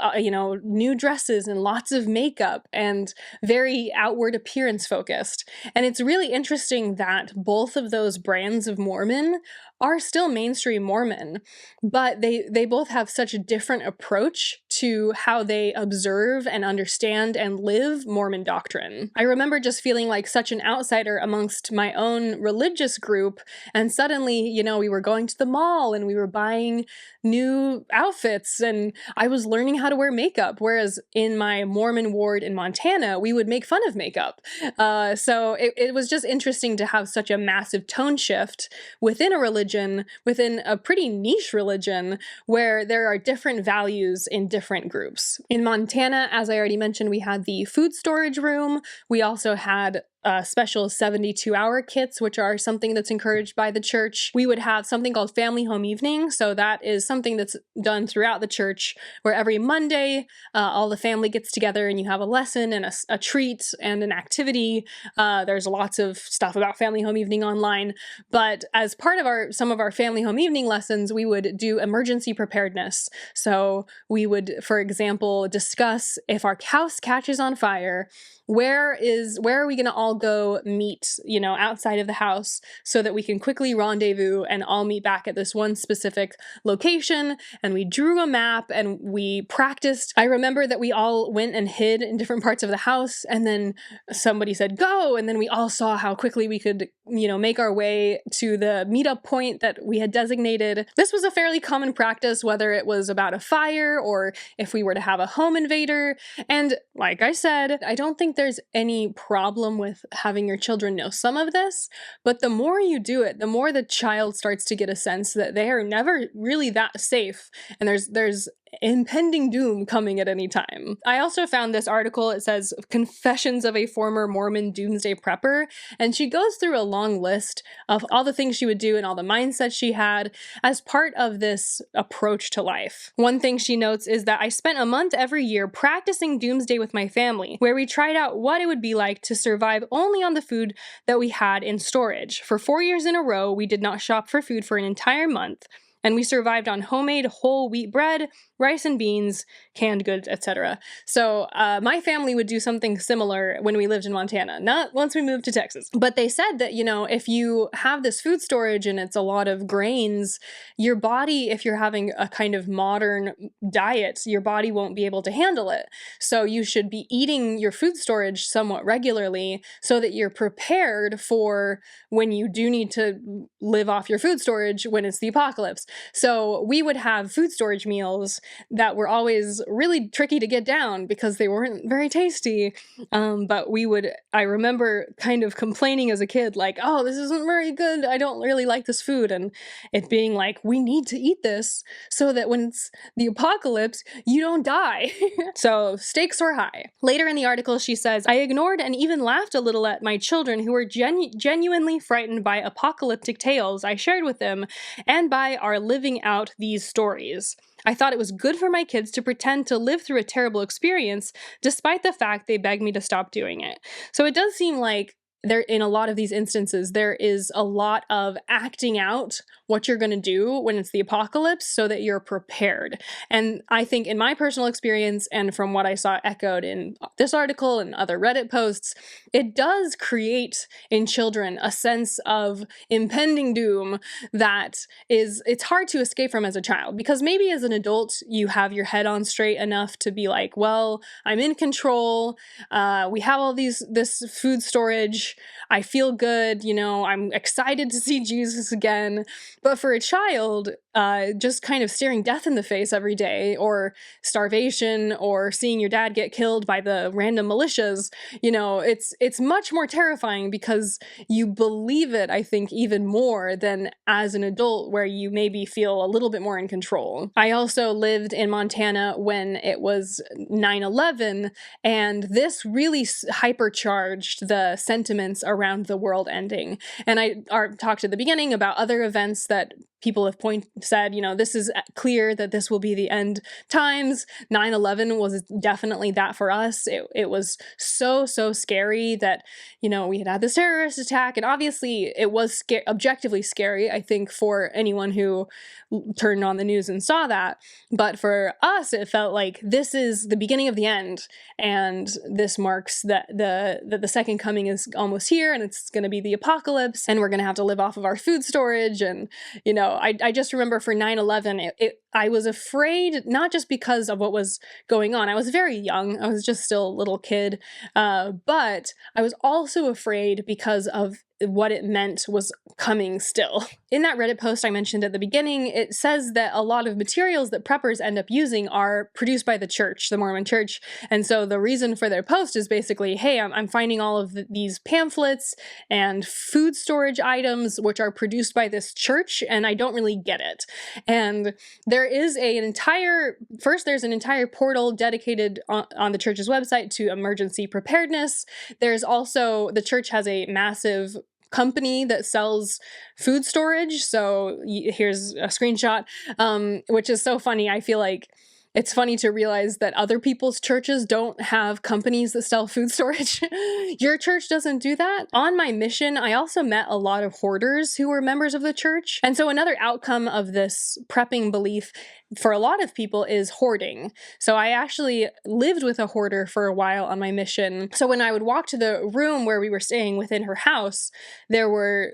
new dresses and lots of makeup and very outward appearance focused. And it's really interesting that both of those brands of Mormon are still mainstream Mormon, but they both have such a different approach to how they observe and understand and live Mormon doctrine. I remember just feeling like such an outsider amongst my own religious group, and suddenly, we were going to the mall and we were buying new outfits and I was learning how to wear makeup, whereas in my Mormon ward in Montana, we would make fun of makeup. So it was just interesting to have such a massive tone shift within a religion, within a pretty niche religion, where there are different values in different groups. In Montana, as I already mentioned, we had the food storage room. We also had special 72-hour kits, which are something that's encouraged by the church. We would have something called family home evening. So that is something that's done throughout the church, where every Monday, all the family gets together and you have a lesson and a treat and an activity. There's lots of stuff about family home evening online. But as part of some of our family home evening lessons, we would do emergency preparedness. So we would, for example, discuss if our house catches on fire, where are we going to all go meet, outside of the house so that we can quickly rendezvous and all meet back at this one specific location. And we drew a map and we practiced. I remember that we all went and hid in different parts of the house, and then somebody said, go. And then we all saw how quickly we could, make our way to the meetup point that we had designated. This was a fairly common practice, whether it was about a fire or if we were to have a home invader. And like I said, I don't think there's any problem with having your children know some of this, but the more you do it, the more the child starts to get a sense that they are never really that safe, and there's impending doom coming at any time. I also found this article. It says Confessions of a Former Mormon Doomsday Prepper, and she goes through a long list of all the things she would do and all the mindsets she had as part of this approach to life. One thing she notes is that I spent a month every year practicing doomsday with my family, where we tried out what it would be like to survive only on the food that we had in storage. For 4 years in a row, we did not shop for food for an entire month, and we survived on homemade whole wheat bread, rice and beans, canned goods, etc. So my family would do something similar when we lived in Montana, not once we moved to Texas. But they said that, if you have this food storage and it's a lot of grains, your body, if you're having a kind of modern diet, your body won't be able to handle it. So you should be eating your food storage somewhat regularly so that you're prepared for when you do need to live off your food storage when it's the apocalypse. So we would have food storage meals that were always really tricky to get down because they weren't very tasty. But I remember kind of complaining as a kid, like, oh, this isn't very good. I don't really like this food. And it being like, we need to eat this so that when it's the apocalypse, you don't die. So stakes were high. Later in the article, she says, I ignored and even laughed a little at my children who were genuinely frightened by apocalyptic tales I shared with them and by our living out these stories. I thought it was good for my kids to pretend to live through a terrible experience, despite the fact they begged me to stop doing it. So it does seem like in a lot of these instances, there is a lot of acting out what you're going to do when it's the apocalypse so that you're prepared. And I think in my personal experience and from what I saw echoed in this article and other Reddit posts, it does create in children a sense of impending doom that it's hard to escape from as a child, because maybe as an adult, you have your head on straight enough to be like, well, I'm in control. We have all this food storage. I feel good. I'm excited to see Jesus again. But for a child, just kind of staring death in the face every day, or starvation, or seeing your dad get killed by the random militias, it's much more terrifying because you believe it, I think, even more than as an adult, where you maybe feel a little bit more in control. I also lived in Montana when it was 9/11, and this really hypercharged the sentiments around the world ending. And I talked at the beginning about other events that people have said, this is clear that this will be the end times. 9/11 was definitely that for us. It was so scary that, we had this terrorist attack. And obviously it was objectively scary, I think, for anyone who turned on the news and saw that. But for us, it felt like this is the beginning of the end. And this marks that the second coming is almost here, and it's going to be the apocalypse, and we're going to have to live off of our food storage. And, So I just remember for 9/11, I was afraid, not just because of what was going on. I was very young. I was just still a little kid. But I was also afraid because of what it meant was coming still. In that Reddit post I mentioned at the beginning, it says that a lot of materials that preppers end up using are produced by the church, the Mormon church. And so the reason for their post is basically, hey, I'm finding all of these pamphlets and food storage items which are produced by this church, and I don't really get it. And there is there's an entire portal dedicated on the church's website to emergency preparedness. There's also, the church has a massive company that sells food storage. So here's a screenshot, which is so funny. I feel like it's funny to realize that other people's churches don't have companies that sell food storage. Your church doesn't do that. On my mission, I also met a lot of hoarders who were members of the church. And so another outcome of this prepping belief for a lot of people is hoarding. So I actually lived with a hoarder for a while on my mission. So when I would walk to the room where we were staying within her house, there were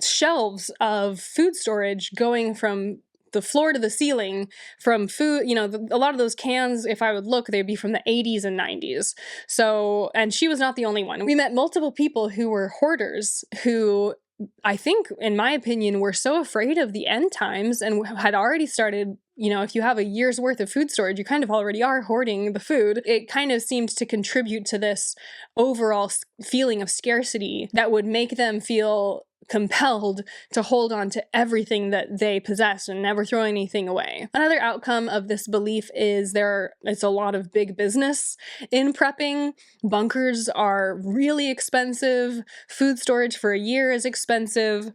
shelves of food storage going from the floor to the ceiling, from food, a lot of those cans, if I would look, they'd be from the 80s and 90s. So, and she was not the only one. We met multiple people who were hoarders who, I think, in my opinion, were so afraid of the end times and had already started, if you have a year's worth of food storage, you kind of already are hoarding the food. It kind of seemed to contribute to this overall feeling of scarcity that would make them feel compelled to hold on to everything that they possess and never throw anything away. Another outcome of this belief is it's a lot of big business in prepping. Bunkers are really expensive. Food storage for a year is expensive.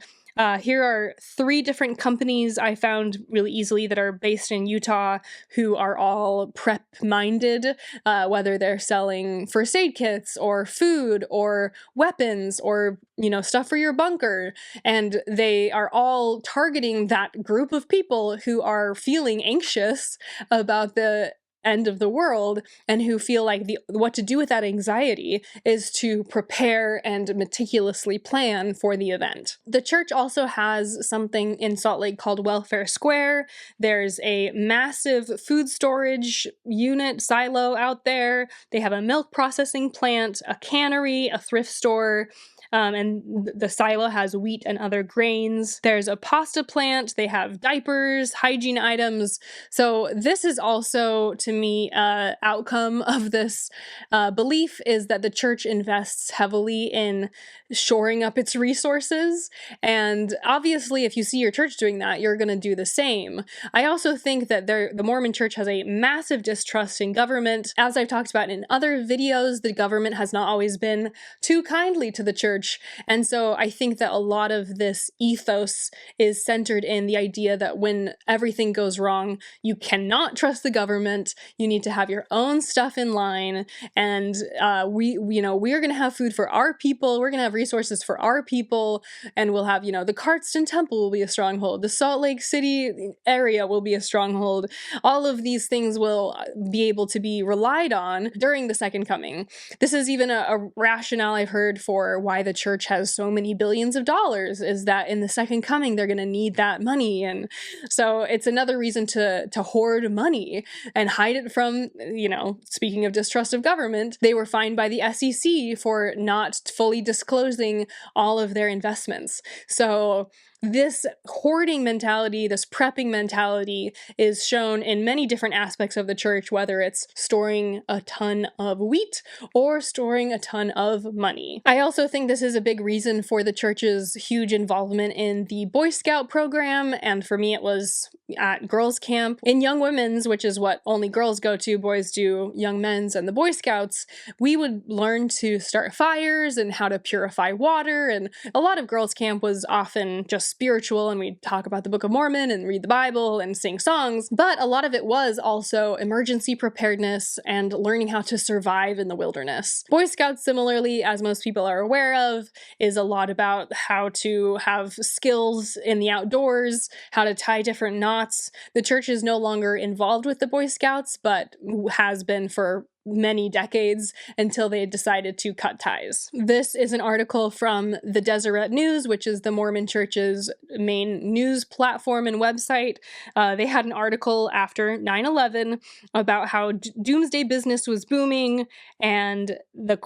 Here are 3 different companies I found really easily that are based in Utah who are all prep-minded, whether they're selling first aid kits or food or weapons or, stuff for your bunker. And they are all targeting that group of people who are feeling anxious about the end of the world and who feel like what to do with that anxiety is to prepare and meticulously plan for the event. The church also has something in Salt Lake called Welfare Square. There's a massive food storage unit silo out there. They have a milk processing plant, a cannery, a thrift store. And the silo has wheat and other grains. There's a pasta plant. They have diapers, hygiene items. So this is also, to me, outcome of this belief is that the church invests heavily in shoring up its resources. And obviously, if you see your church doing that, you're going to do the same. I also think that the Mormon church has a massive distrust in government. As I've talked about in other videos, the government has not always been too kindly to the church. And so I think that a lot of this ethos is centered in the idea that when everything goes wrong, you cannot trust the government. You need to have your own stuff in line. And we are going to have food for our people. We're going to have resources for our people. And we'll have, the Cardston Temple will be a stronghold. The Salt Lake City area will be a stronghold. All of these things will be able to be relied on during the second coming. This is even a rationale I've heard for why the church has so many billions of dollars, is that in the second coming they're going to need that money. And so it's another reason to hoard money and hide it from, speaking of distrust of government, they were fined by the SEC for not fully disclosing all of their investments. So this hoarding mentality, this prepping mentality is shown in many different aspects of the church, whether it's storing a ton of wheat or storing a ton of money. I also think this is a big reason for the church's huge involvement in the Boy Scout program, and for me it was at girls' camp. In Young Women's, which is what only girls go to, boys do Young Men's and the Boy Scouts, we would learn to start fires and how to purify water, and a lot of girls' camp was often just spiritual, and we'd talk about the Book of Mormon and read the Bible and sing songs, but a lot of it was also emergency preparedness and learning how to survive in the wilderness. Boy Scouts, similarly, as most people are aware of, is a lot about how to have skills in the outdoors, how to tie different knots. The church is no longer involved with the Boy Scouts, but has been for many decades until they decided to cut ties. This is an article from the Deseret News, which is the Mormon Church's main news platform and website. They had an article after 9/11 about how doomsday business was booming, and the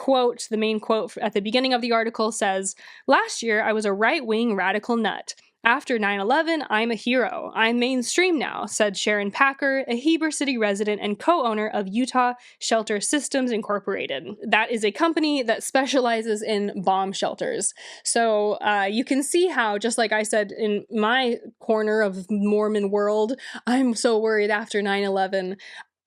main quote at the beginning of the article says, "Last year I was a right-wing radical nut. After 9/11, I'm a hero. I'm mainstream now," said Sharon Packer, a Heber City resident and co-owner of Utah Shelter Systems Incorporated. That is a company that specializes in bomb shelters. So you can see how, just like I said in my corner of Mormon world, I'm so worried after 9/11.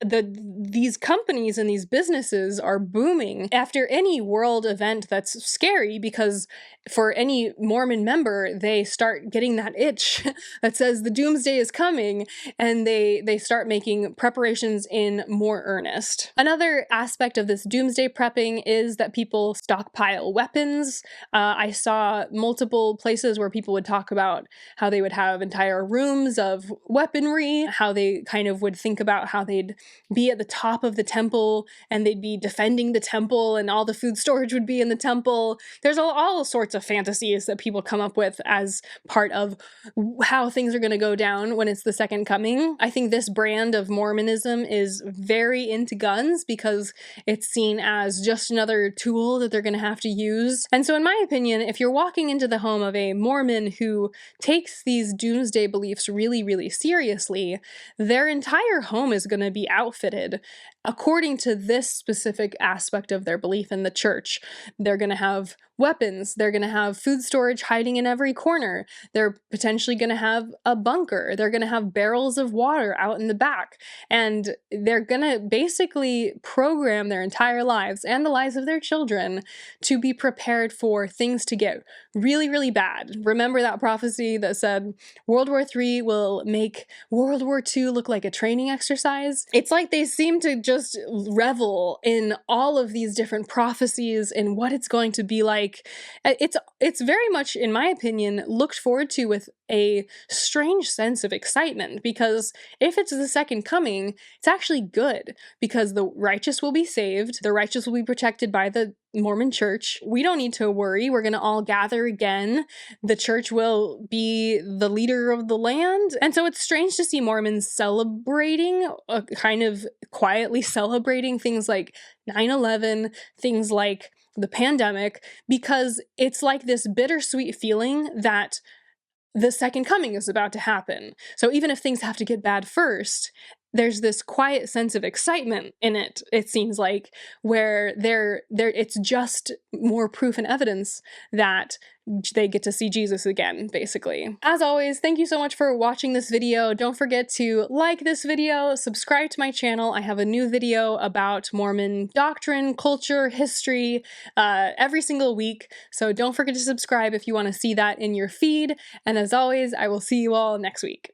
These companies and these businesses are booming after any world event that's scary, because for any Mormon member, they start getting that itch that says the doomsday is coming, and they start making preparations in more earnest. Another aspect of this doomsday prepping is that people stockpile weapons. I saw multiple places where people would talk about how they would have entire rooms of weaponry, how they kind of would think about how they'd be at the top of the temple and they'd be defending the temple and all the food storage would be in the temple. There's all sorts of fantasies that people come up with as part of how things are going to go down when it's the second coming. I think this brand of Mormonism is very into guns because it's seen as just another tool that they're going to have to use. And so in my opinion, if you're walking into the home of a Mormon who takes these doomsday beliefs really, really seriously, their entire home is going to be outfitted according to this specific aspect of their belief in the church. They're going to have weapons. They're going to have food storage hiding in every corner. They're potentially going to have a bunker. They're going to have barrels of water out in the back. And they're going to basically program their entire lives and the lives of their children to be prepared for things to get really, really bad. Remember that prophecy that said World War III will make World War II look like a training exercise? It's like they seem to just revel in all of these different prophecies and what it's going to be like. It's very much, in my opinion, looked forward to with a strange sense of excitement, because if it's the second coming, it's actually good, because the righteous will be saved, the righteous will be protected by the Mormon church. We don't need to worry. We're going to all gather again. The church will be the leader of the land. And so it's strange to see Mormons celebrating, kind of quietly celebrating things like 9/11, things like the pandemic, because it's like this bittersweet feeling that the second coming is about to happen. So even if things have to get bad first, there's this quiet sense of excitement in it seems like, where it's just more proof and evidence that they get to see Jesus again, basically. As always, thank you so much for watching this video. Don't forget to like this video, subscribe to my channel. I have a new video about Mormon doctrine, culture, history, every single week. So don't forget to subscribe if you want to see that in your feed. And as always, I will see you all next week.